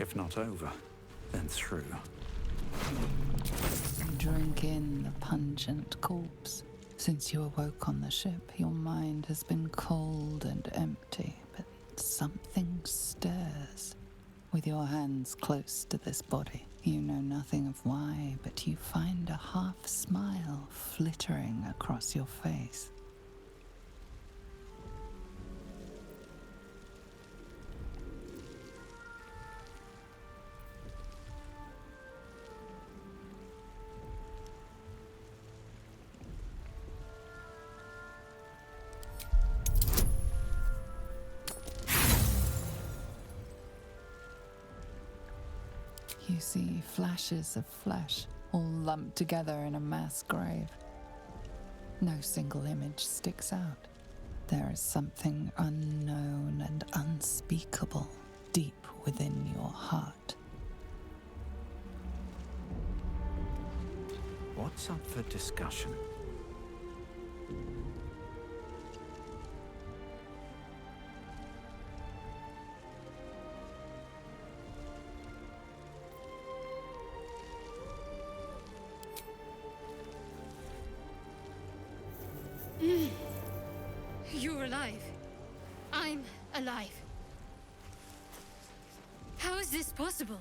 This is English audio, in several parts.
If not over, then through. Drink in the pungent corpse. Since you awoke on the ship, your mind has been cold and empty, but something stirs. With your hands close to this body, you know nothing of why, but you find a half smile flittering across your face. You see flashes of flesh, all lumped together in a mass grave. No single image sticks out. There is something unknown and unspeakable deep within your heart. What's up for discussion? You're alive. I'm alive. How is this possible?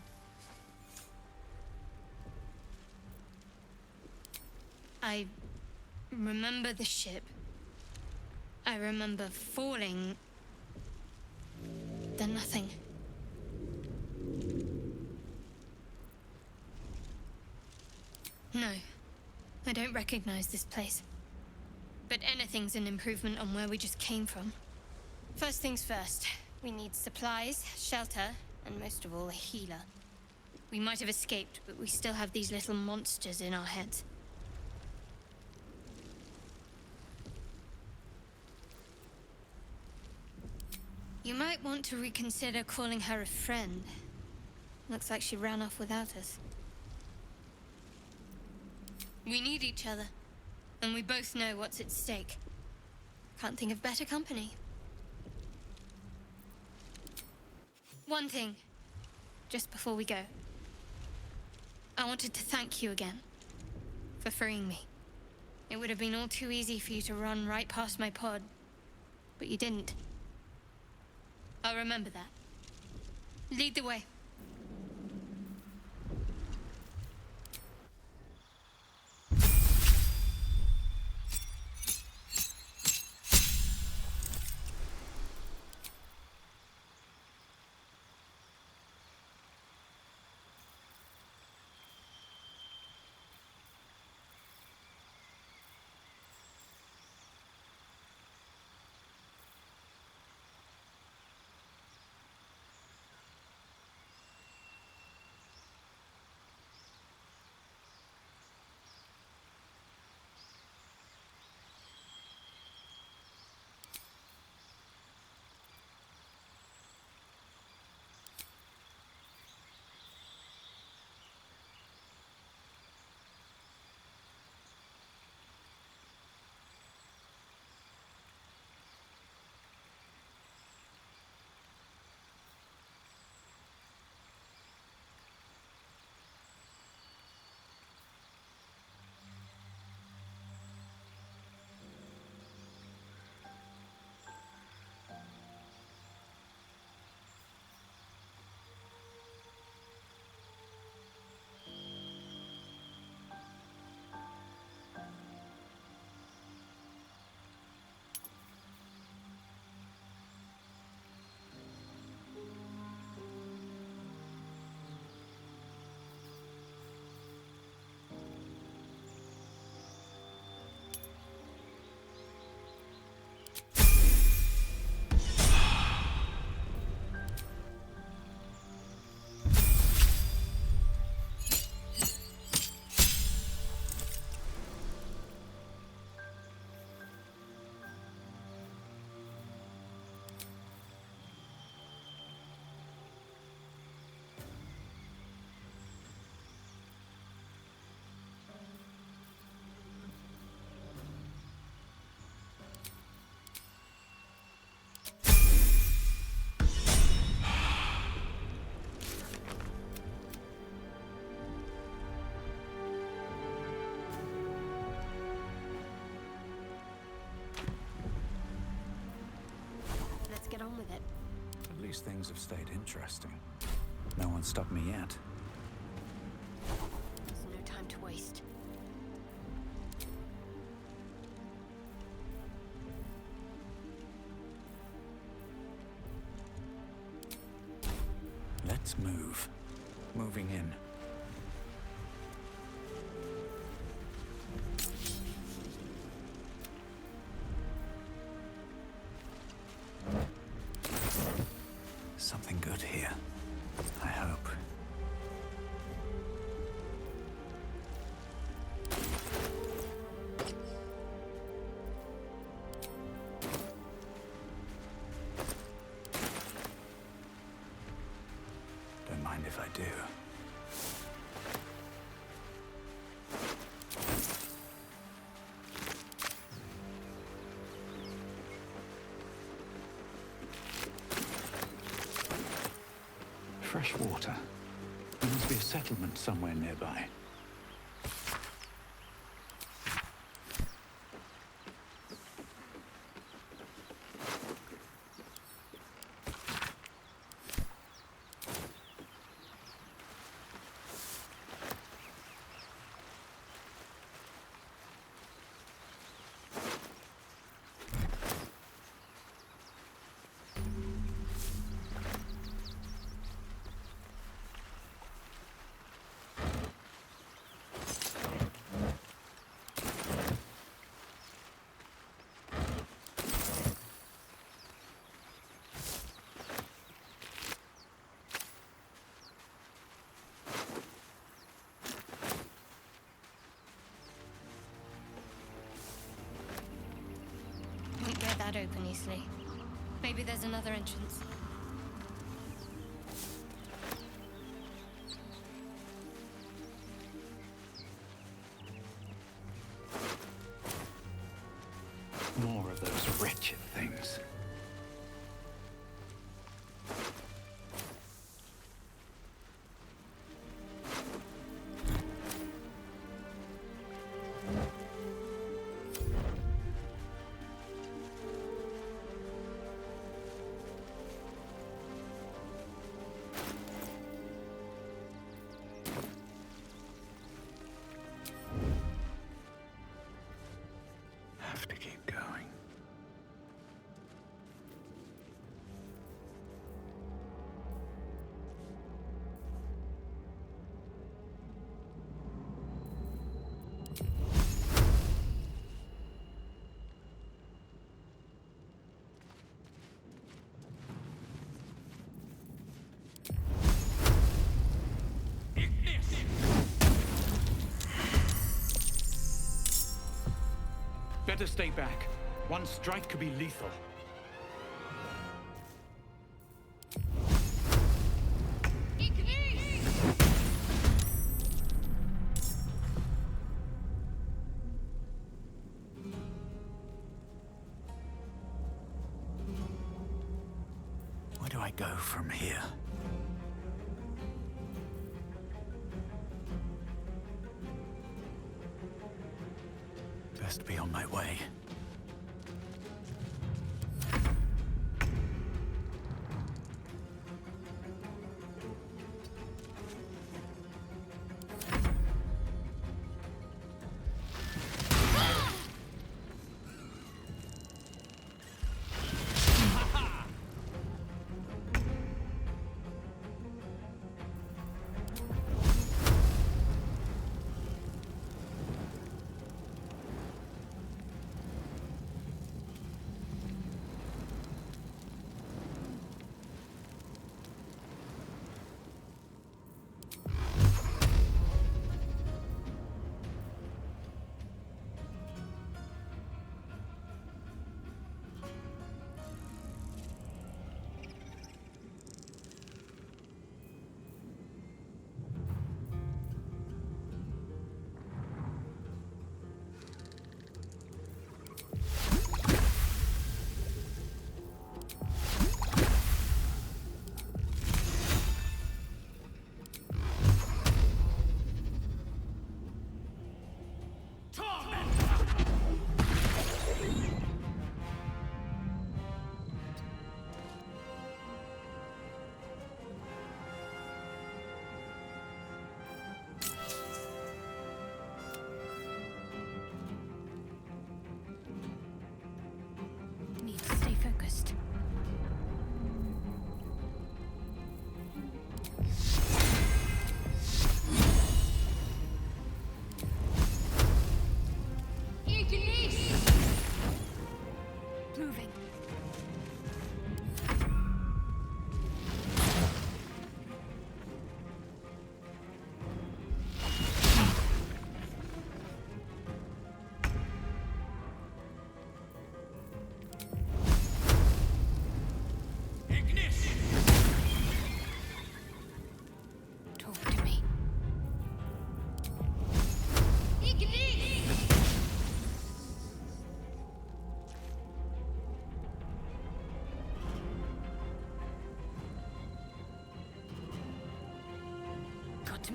I remember the ship. I remember falling. Then nothing. No, I don't recognize this place. But anything's an improvement on where we just came from. First things first, we need supplies, shelter, and most of all, a healer. We might have escaped, but we still have these little monsters in our heads. You might want to reconsider calling her a friend. Looks like she ran off without us. We need each other. And we both know what's at stake. Can't think of better company. One thing, just before we go. I wanted to thank you again for freeing me. It would have been all too easy for you to run right past my pod, but you didn't. I'll remember that. Lead the way. least things have stayed interesting. No one stopped me yet. There's no time to waste. Let's move. Moving in. Something good here. I hope. Don't mind if I do. Fresh water. There must be a settlement somewhere nearby. Won't get that open easily. Maybe there's another entrance. More of those wretched things. Have to keep going. Better stay back. One strike could be lethal. Where do I go from here? Best be on my way.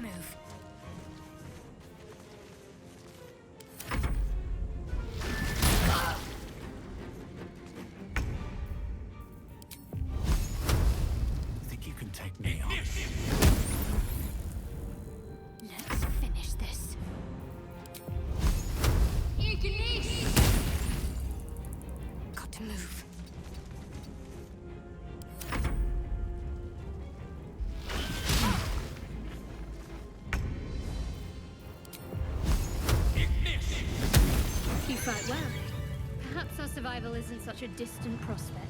move. Think you can take me on? Let's finish this. Got to move. You fight well. Perhaps our survival isn't such a distant prospect.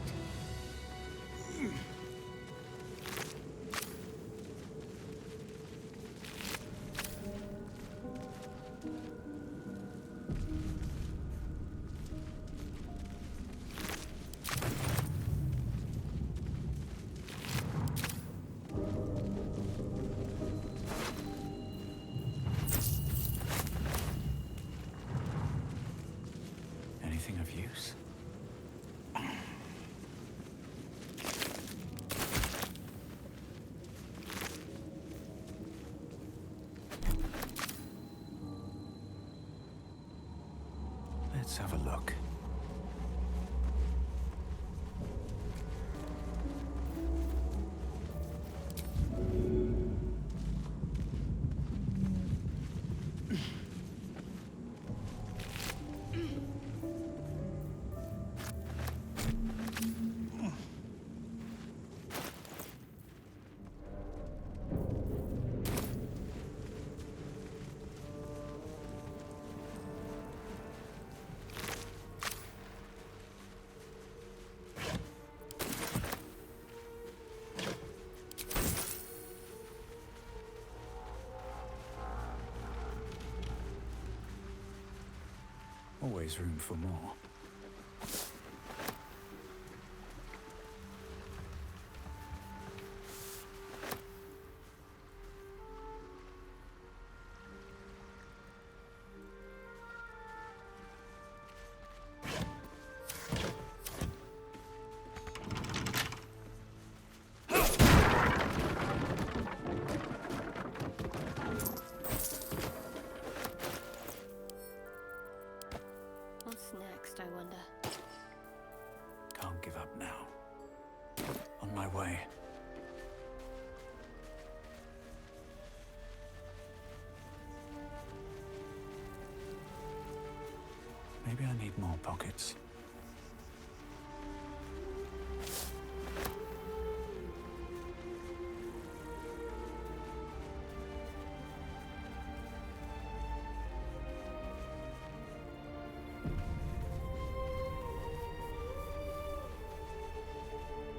Anything of use? Let's have a look. Always room for more. What's next, I wonder? Can't give up now. On my way. Maybe I need more pockets.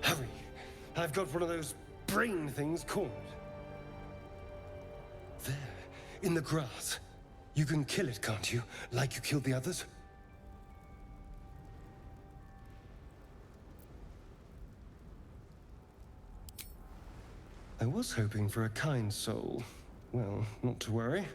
Hurry! I've got one of those brain things cornered. There, in the grass. You can kill it, can't you? Like you killed the others? I was hoping for a kind soul. Well, not to worry.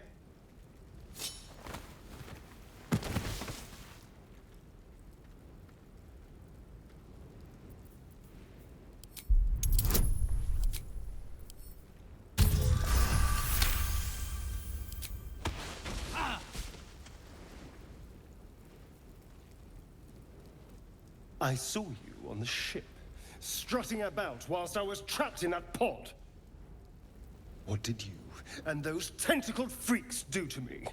I saw you on the ship, strutting about whilst I was trapped in that pod. What did you and those tentacled freaks do to me?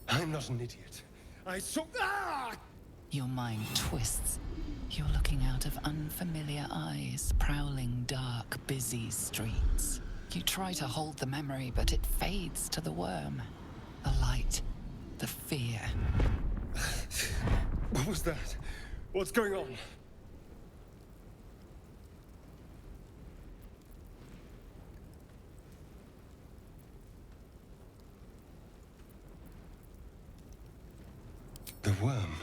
I'm not an idiot. I saw... Ah! Your mind twists. You're looking out of unfamiliar eyes, prowling dark, busy streets. You try to hold the memory, but it fades to the worm. The light, the fear. What was that? What's going on? The worm.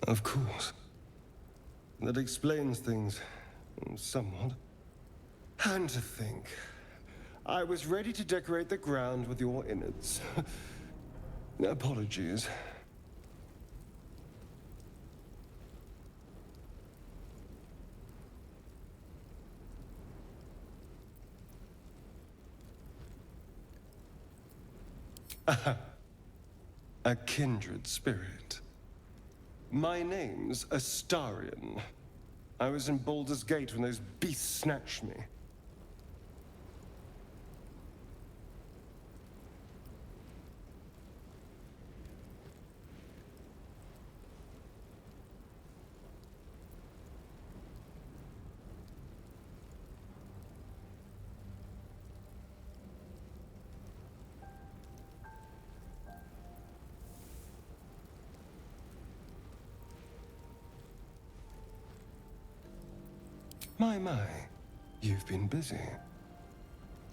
Of course. That explains things, somewhat. And to think, I was ready to decorate the ground with your innards. Apologies. A kindred spirit. My name's Astarion. I was in Baldur's Gate when those beasts snatched me. My, you've been busy.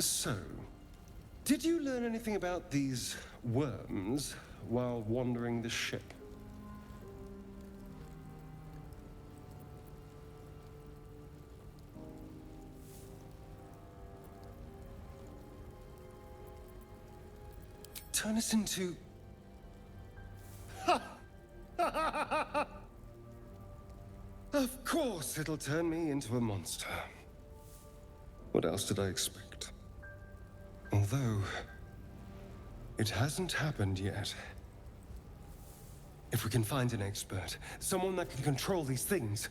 So, did you learn anything about these worms while wandering the ship? Turn us into... Of course it'll turn me into a monster. What else did I expect? Although, it hasn't happened yet. If we can find an expert, someone that can control these things,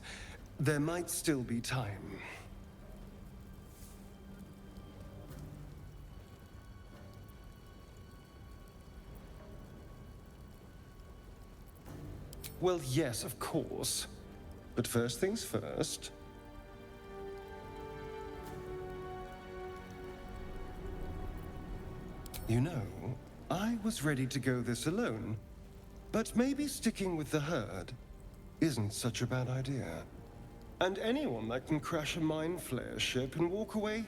there might still be time. Well, yes, of course. But first things first. You know, I was ready to go this alone, but maybe sticking with the herd isn't such a bad idea. And anyone that can crash a mind flare ship and walk away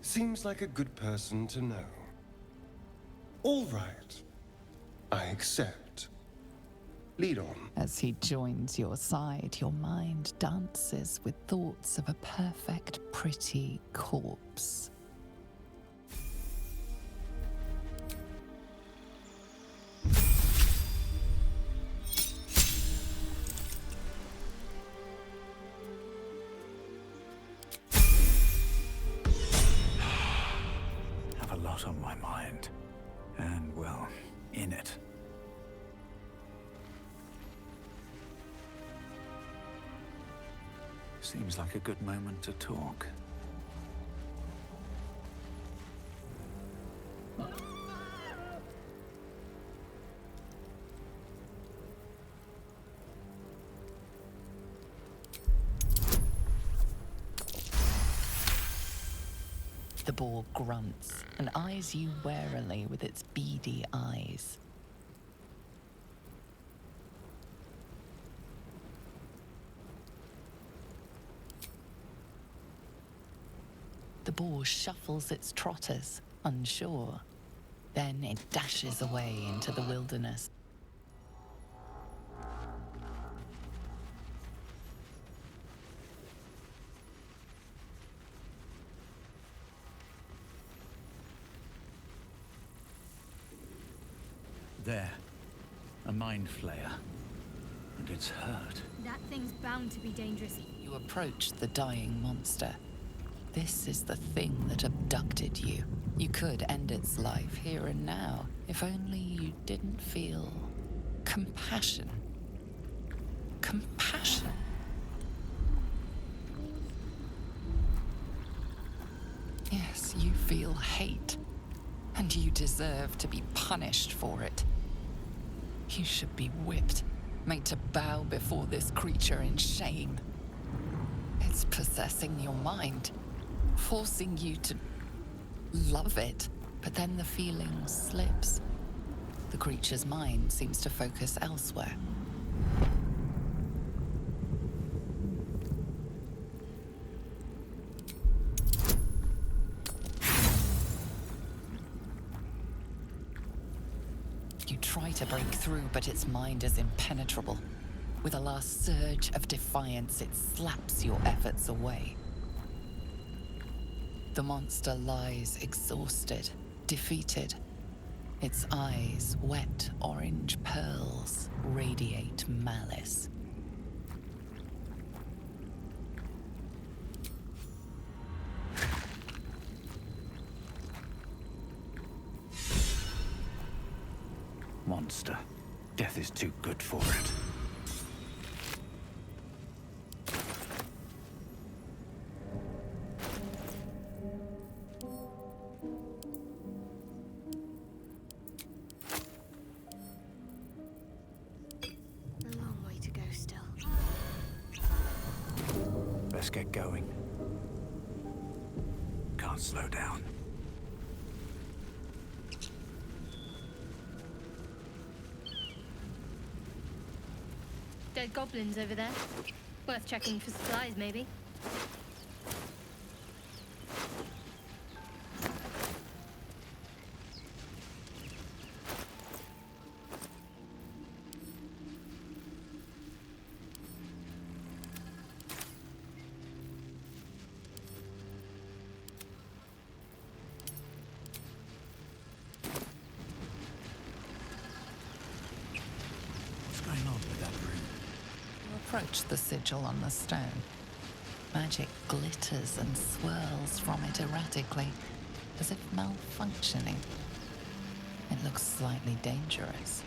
seems like a good person to know. All right, I accept. Lead on. As he joins your side, your mind dances with thoughts of a perfect, pretty corpse. Have a lot on my mind. And, well, in it. Seems like a good moment to talk. The boar grunts and eyes you warily with its beady eyes. The boar shuffles its trotters, unsure. Then it dashes away into the wilderness. There. A mind flayer. And it's hurt. That thing's bound to be dangerous. You approach the dying monster. This is the thing that abducted you. You could end its life here and now, if only you didn't feel compassion. Compassion. Yes, you feel hate, and you deserve to be punished for it. You should be whipped, made to bow before this creature in shame. It's possessing your mind, forcing you to love it, but then the feeling slips. The creature's mind seems to focus elsewhere. You try to break through, but its mind is impenetrable. With a last surge of defiance, it slaps your efforts away. The monster lies exhausted, defeated. Its eyes, wet orange pearls, radiate malice. Monster. Death is too good for it. A long way to go still. Let's get going. Can't slow down. Dead goblins over there. Worth checking for supplies, maybe. What's going on with that room? You approach the sigil on the stone. Magic glitters and swirls from it erratically, as if malfunctioning. It looks slightly dangerous.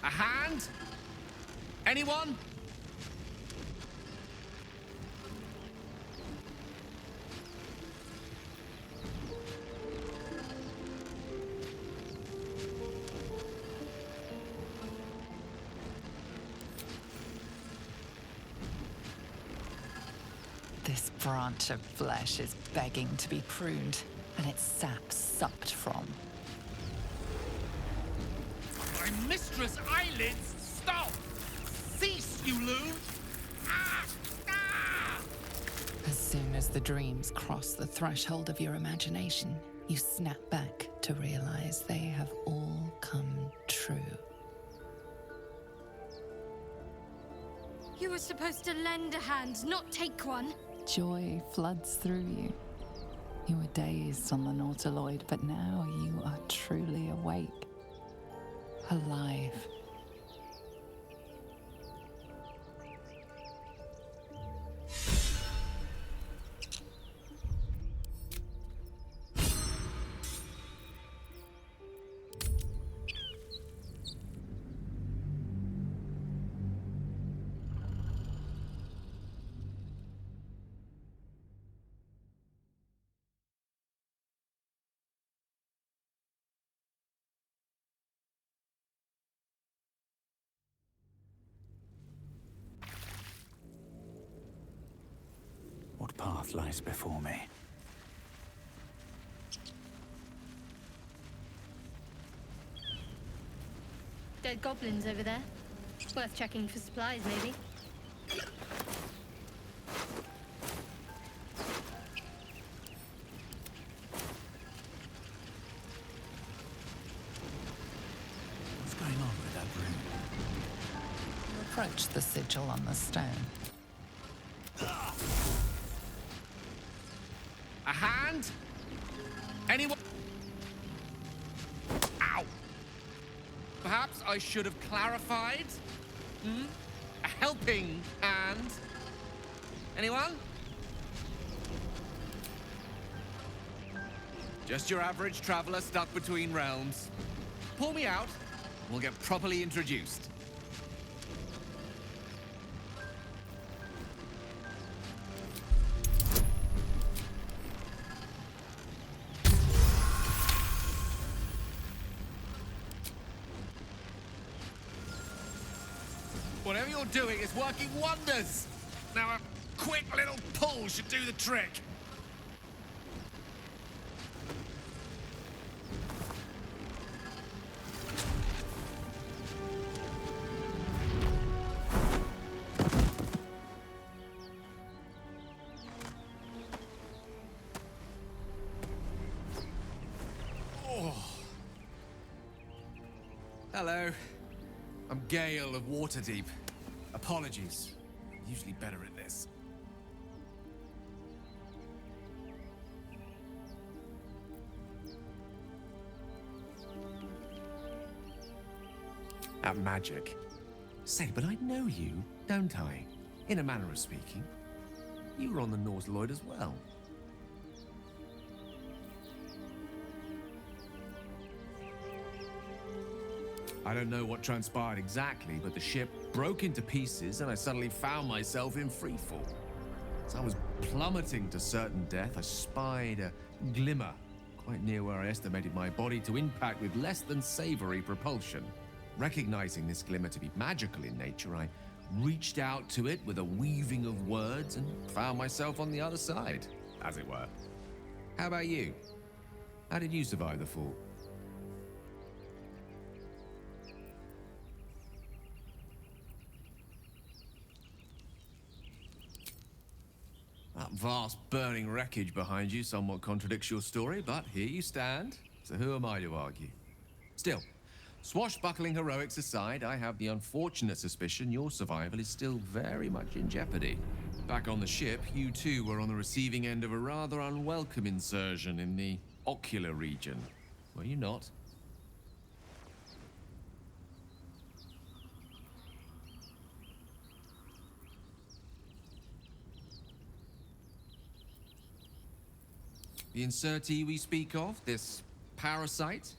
A hand? Anyone? This branch of flesh is begging to be pruned, and its sap sucked from. My mistress' eyelids! Stop! Cease, you loon! Ah! Ah! As soon as the dreams cross the threshold of your imagination, you snap back to realize they have all come true. You were supposed to lend a hand, not take one. Joy floods through you. You were dazed on the Nautiloid, but now you are truly awake. Alive. What path lies before me? Dead goblins over there. Worth checking for supplies, maybe. What's going on with that room? You approach the sigil on the stone. A hand? Anyone? Ow! Perhaps I should have clarified? Hmm? A helping hand? Anyone? Just your average traveler stuck between realms. Pull me out, we'll get properly introduced. Whatever you're doing is working wonders. Now a quick little pull should do the trick. Hello. I'm Gale of Waterdeep. Apologies. Usually better at this. At magic. Say, but I know you, don't I? In a manner of speaking. You were on the Norse Lloyd as well. I don't know what transpired exactly, but the ship broke into pieces and I suddenly found myself in freefall. As I was plummeting to certain death, I spied a glimmer quite near where I estimated my body to impact with less than savory propulsion. Recognizing this glimmer to be magical in nature, I reached out to it with a weaving of words and found myself on the other side, as it were. How about you? How did you survive the fall? That vast burning wreckage behind you somewhat contradicts your story, but here you stand, so who am I to argue? Still, swashbuckling heroics aside, I have the unfortunate suspicion your survival is still very much in jeopardy. Back on the ship, you too were on the receiving end of a rather unwelcome insertion in the ocular region, were you not? The insertee we speak of, this parasite,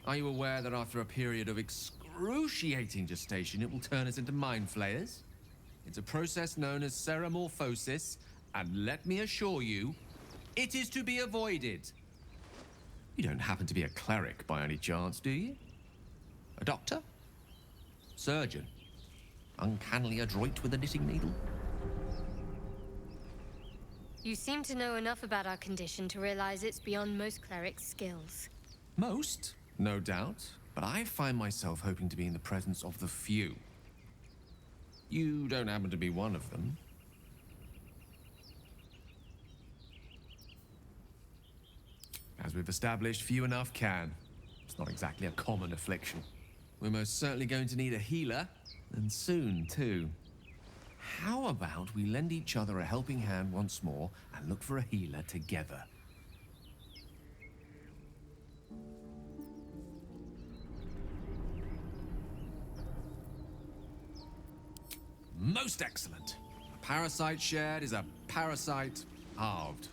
are you aware that after a period of excruciating gestation, it will turn us into mind flayers? It's a process known as ceremorphosis, and let me assure you, it is to be avoided. You don't happen to be a cleric by any chance, do you? A doctor? Surgeon? Uncannily adroit with a knitting needle? You seem to know enough about our condition to realize it's beyond most clerics' skills. Most, no doubt, but I find myself hoping to be in the presence of the few. You don't happen to be one of them. As we've established, few enough can. It's not exactly a common affliction. We're most certainly going to need a healer, and soon, too. How about we lend each other a helping hand once more and look for a healer together? Most excellent. A parasite shared is a parasite halved,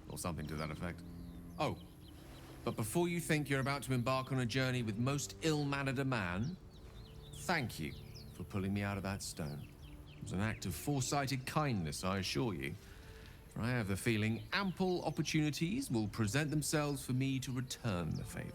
or something to that effect. Oh, but before you think you're about to embark on a journey with most ill-mannered a man, thank you for pulling me out of that stone. It was an act of foresighted kindness, I assure you. For I have the feeling ample opportunities will present themselves for me to return the favor.